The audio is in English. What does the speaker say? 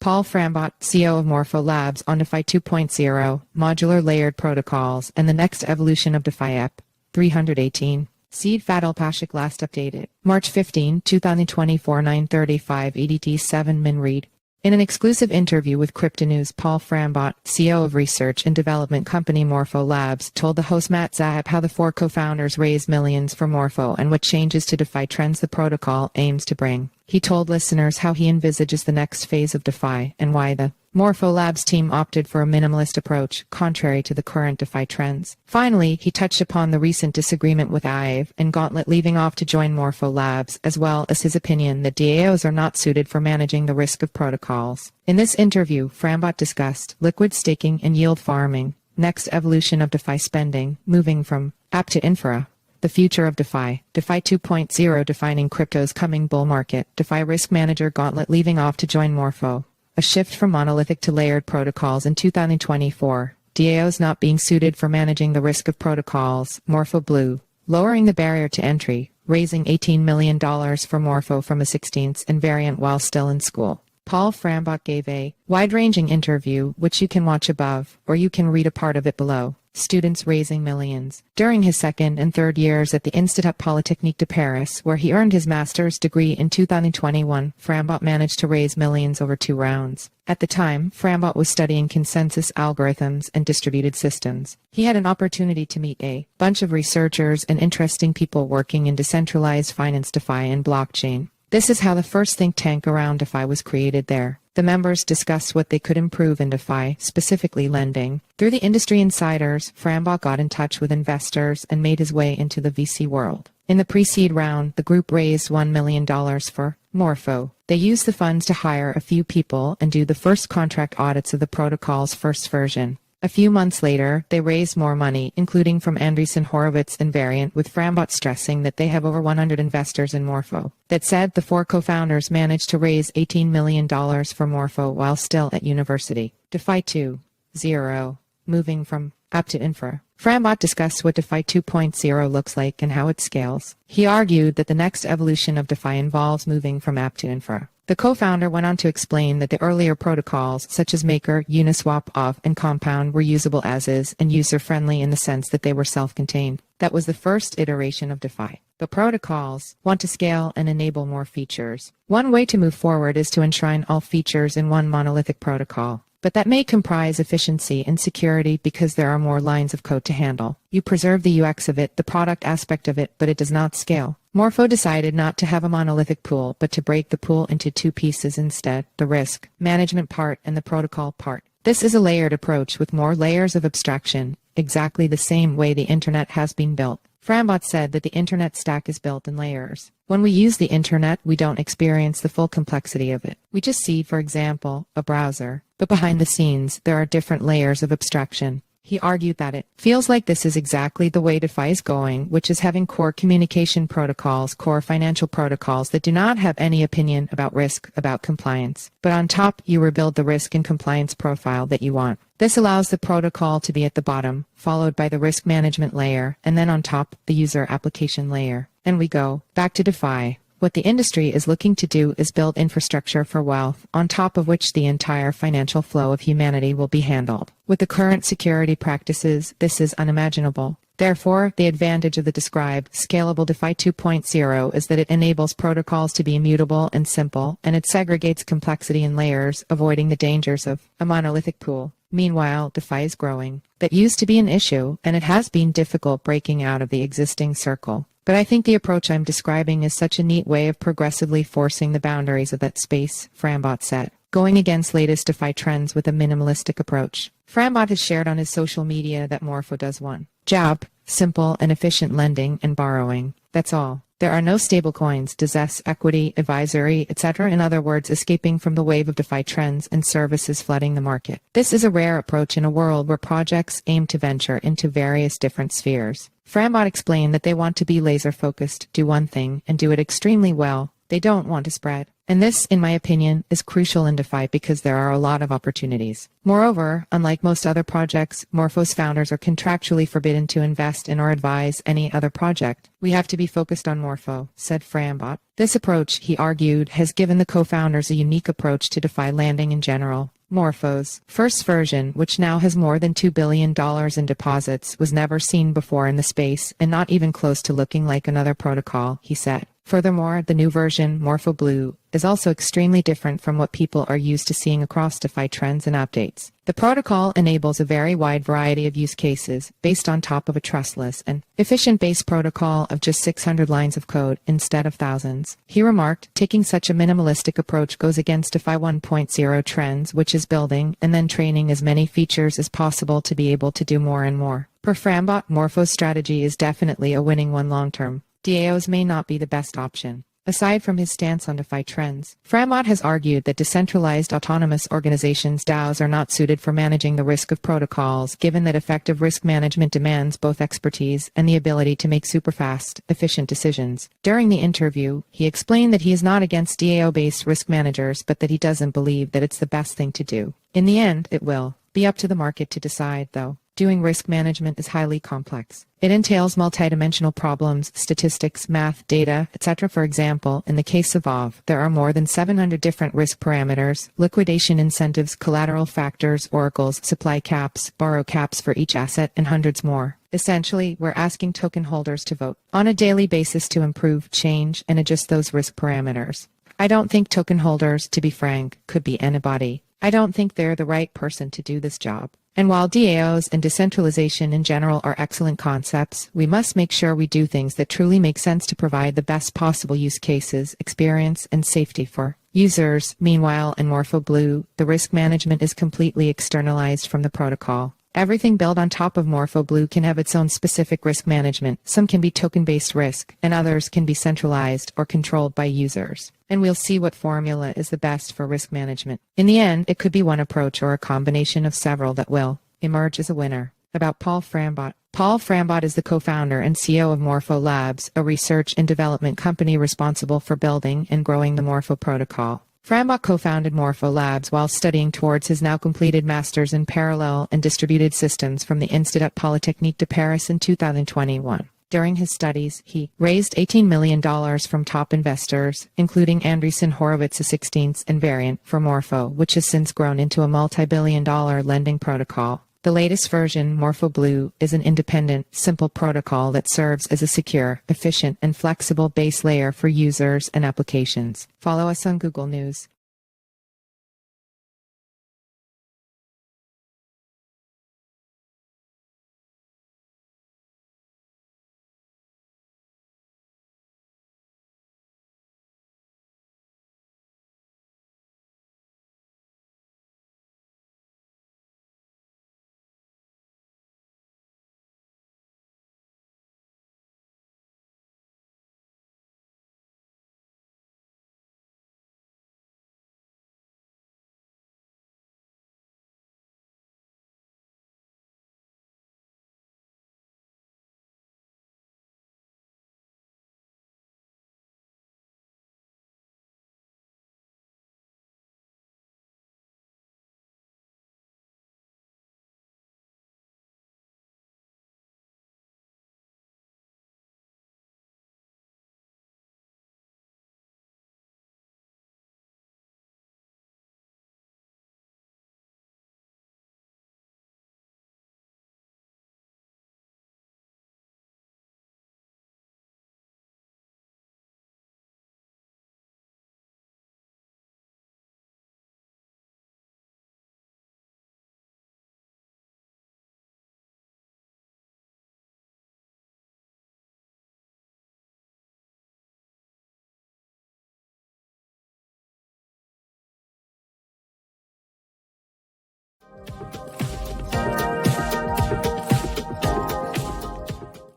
Paul Frambot, CEO of Morpho Labs, on DeFi 2.0, modular layered protocols, and the next evolution of DeFi Ep. 318. Seed Fadilpašić last updated. March 15, 2024 9:35 EDT 7 min read. In an exclusive interview with Cryptonews, Paul Frambot, CEO of research and development company Morpho Labs, told the host Matt Zahab how the four co-founders raised millions for Morpho and what changes to DeFi trends the protocol aims to bring. He told listeners how he envisages the next phase of DeFi and why the Morpho Labs team opted for a minimalist approach, contrary to the current DeFi trends. Finally, he touched upon the recent disagreement with Aave and Gauntlet leaving off to join Morpho Labs, as well as his opinion that DAOs are not suited for managing the risk of protocols. In this interview, Frambot discussed liquid staking and yield farming, next evolution of DeFi spending, moving from app to infra, the future of DeFi, DeFi 2.0 defining crypto's coming bull market, DeFi risk manager Gauntlet leaving off to join Morpho, a shift from monolithic to layered protocols in 2024, DAOs not being suited for managing the risk of protocols, Morpho Blue, lowering the barrier to entry, raising $18 million for Morpho from a 16th and variant while still in school. Paul Frambot gave a wide-ranging interview, which you can watch above, or you can read a part of it below. Students raising millions. During his second and third years at the Institut Polytechnique de Paris, where he earned his master's degree in 2021, Frambot managed to raise millions over 2 rounds. At the time, Frambot was studying consensus algorithms and distributed systems. He had an opportunity to meet a bunch of researchers and interesting people working in decentralized finance, DeFi, and blockchain. This is how the first think tank around DeFi was created there. The members discussed what they could improve in DeFi, specifically lending. Through the industry insiders, Frambot got in touch with investors and made his way into the VC world. In the pre-seed round, the group raised $1 million for Morpho. They used the funds to hire a few people and do the first contract audits of the protocol's first version. A few months later, they raised more money, including from Andreessen Horowitz and Variant, with Frambot stressing that they have over 100 investors in Morpho. That said, the four co-founders managed to raise $18 million for Morpho while still at university. DeFi 2.0, moving from app to infra. Frambot discussed what DeFi 2.0 looks like and how it scales. He argued that the next evolution of DeFi involves moving from app to infra. The co-founder went on to explain that the earlier protocols, such as Maker, Uniswap, Aave, and Compound, were usable as is and user-friendly in the sense that they were self-contained. That was the first iteration of DeFi. But protocols want to scale and enable more features. One way to move forward is to enshrine all features in one monolithic protocol. But that may comprise efficiency and security because there are more lines of code to handle. You preserve the UX of it, the product aspect of it, but it does not scale. Morpho decided not to have a monolithic pool, but to break the pool into 2 pieces instead, the risk management part and the protocol part. This is a layered approach with more layers of abstraction, exactly the same way the internet has been built. Frambot said that the internet stack is built in layers. When we use the internet, we don't experience the full complexity of it. We just see, for example, a browser. But behind the scenes, there are different layers of abstraction. He argued that it feels like this is exactly the way DeFi is going, which is having core communication protocols, core financial protocols that do not have any opinion about risk, about compliance. But on top, you rebuild the risk and compliance profile that you want. This allows the protocol to be at the bottom, followed by the risk management layer, and then on top, the user application layer. And we go back to DeFi. What the industry is looking to do is build infrastructure for wealth, on top of which the entire financial flow of humanity will be handled. With the current security practices, this is unimaginable. Therefore, the advantage of the described scalable DeFi 2.0 is that it enables protocols to be immutable and simple, and it segregates complexity in layers, avoiding the dangers of a monolithic pool. Meanwhile, DeFi is growing. That used to be an issue, and it has been difficult breaking out of the existing circle. But I think the approach I'm describing is such a neat way of progressively forcing the boundaries of that space, Frambot said, going against latest DeFi trends with a minimalistic approach. Frambot has shared on his social media that Morpho does one job: simple and efficient lending and borrowing. That's all. There are no stablecoins, DAOs, equity, advisory, etc. In other words, escaping from the wave of DeFi trends and services flooding the market. This is a rare approach in a world where projects aim to venture into various different spheres. Frambot explained that they want to be laser-focused, do one thing, and do it extremely well. They don't want to spread And this, in my opinion, is crucial in DeFi because there are a lot of opportunities. Moreover, unlike most other projects, Morpho's founders are contractually forbidden to invest in or advise any other project. We have to be focused on Morpho, said Frambot. This approach, he argued, has given the co-founders a unique approach to DeFi lending in general. Morpho's first version, which now has more than $2 billion in deposits, was never seen before in the space and not even close to looking like another protocol, he said. Furthermore, the new version, Morpho Blue, is also extremely different from what people are used to seeing across DeFi trends and updates. The protocol enables a very wide variety of use cases based on top of a trustless and efficient base protocol of just 600 lines of code instead of thousands. He remarked, taking such a minimalistic approach goes against DeFi 1.0 trends, which is building and then training as many features as possible to be able to do more and more. Per Frambot, Morpho's strategy is definitely a winning one long-term. DAOs may not be the best option. Aside from his stance on DeFi trends, Frambot has argued that decentralized autonomous organizations DAOs are not suited for managing the risk of protocols, given that effective risk management demands both expertise and the ability to make super-fast, efficient decisions. During the interview, he explained that he is not against DAO-based risk managers, but that he doesn't believe that it's the best thing to do. In the end, it will be up to the market to decide, though. Doing risk management is highly complex. It entails multidimensional problems, statistics, math, data, etc. For example, in the case of Aave, there are more than 700 different risk parameters, liquidation incentives, collateral factors, oracles, supply caps, borrow caps for each asset, and hundreds more. Essentially, we're asking token holders to vote on a daily basis to improve, change, and adjust those risk parameters. I don't think token holders, to be frank, could be anybody. I don't think they're the right person to do this job. And while DAOs and decentralization in general are excellent concepts, we must make sure we do things that truly make sense to provide the best possible use cases, experience, and safety for users. Meanwhile, in Morpho Blue, the risk management is completely externalized from the protocol. Everything built on top of Morpho Blue can have its own specific risk management. Some can be token-based risk, and others can be centralized or controlled by users. And we'll see what formula is the best for risk management. In the end, it could be one approach or a combination of several that will emerge as a winner. About Paul Frambot. Paul Frambot is the co-founder and CEO of Morpho Labs, a research and development company responsible for building and growing the Morpho protocol. Frambot co-founded Morpho Labs while studying towards his now completed master's in parallel and distributed systems from the Institut Polytechnique de Paris in 2021. During his studies, he raised $18 million from top investors, including Andreessen Horowitz, a 16th and variant for Morpho, which has since grown into a multi-billion-dollar lending protocol. The latest version, Morpho Blue, is an independent, simple protocol that serves as a secure, efficient, and flexible base layer for users and applications. Follow us on Google News.